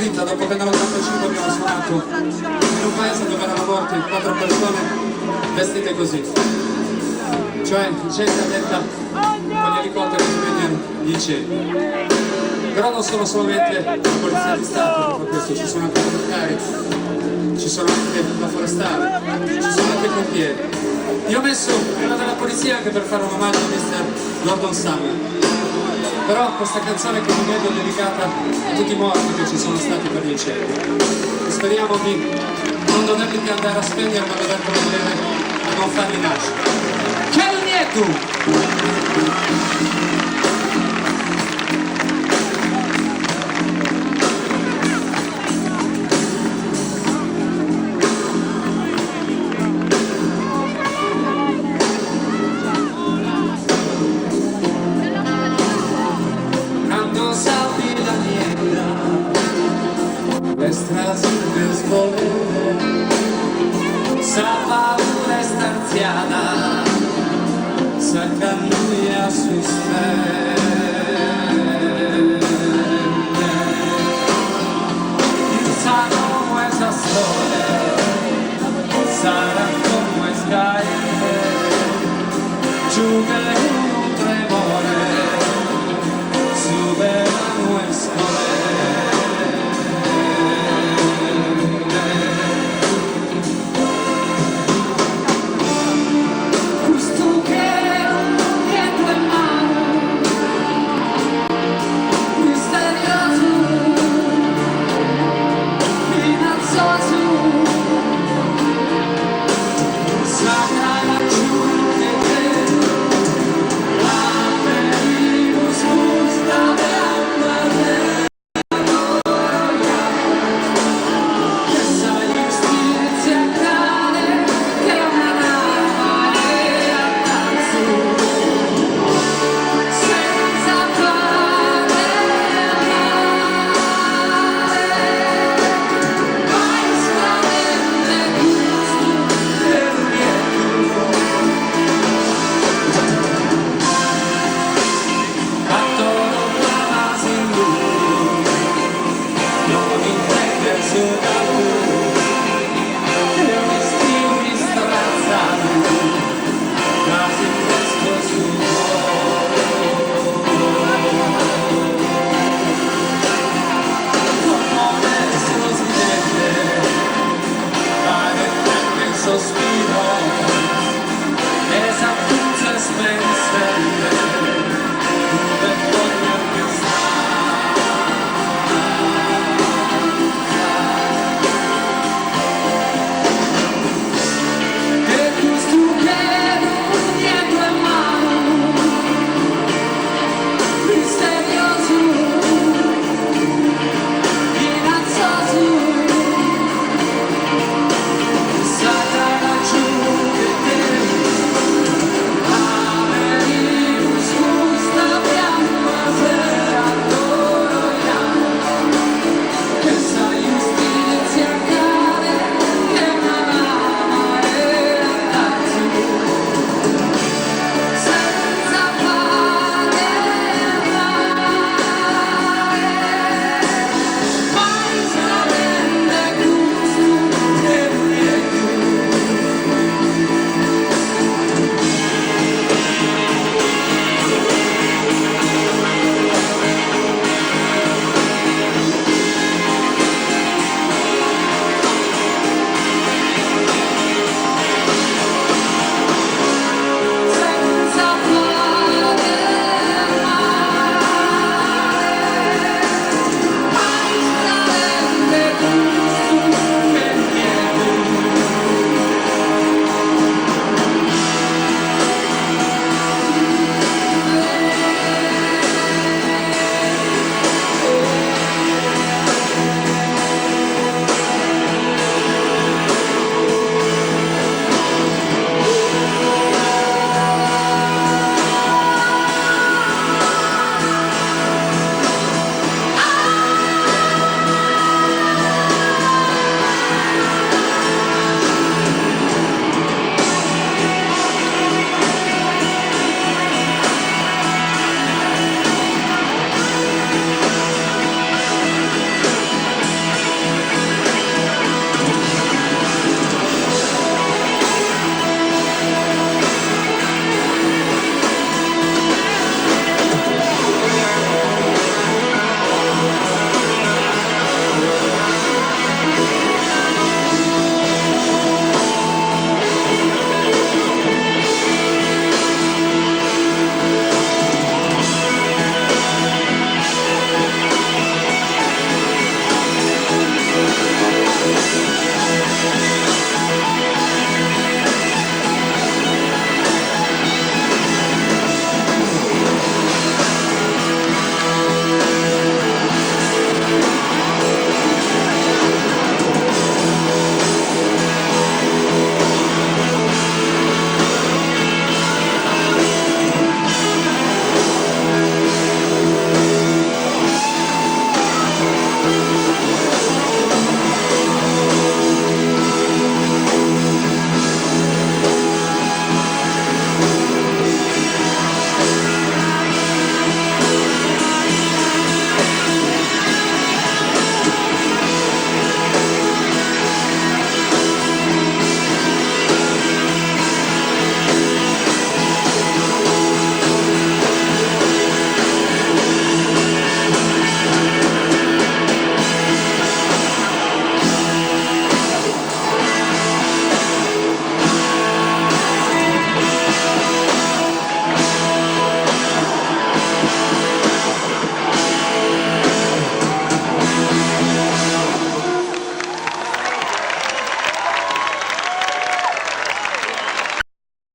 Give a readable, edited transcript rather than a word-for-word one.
30, dopo che nell'85 abbiamo suonato in un paese dove erano morte 4 persone vestite così, cioè gente addetta con gli elicotteri che spegnano gli incendi. Però non sono solamente la polizia di Stato che fa questo, ci sono anche i militari, ci sono anche la forestale, ci sono anche i pompieri. Io ho messo quella della polizia anche per fare un omaggio a Mr. Gordon Summer. Però questa canzone che mi vedo è dedicata a tutti i morti che ci sono stati per gli incendi. Speriamo di non doverli più andare a spegnere, ma dover provvedere a non farli nascere. Ciao Nieto! Sa paura stanziata, sa che lui ha su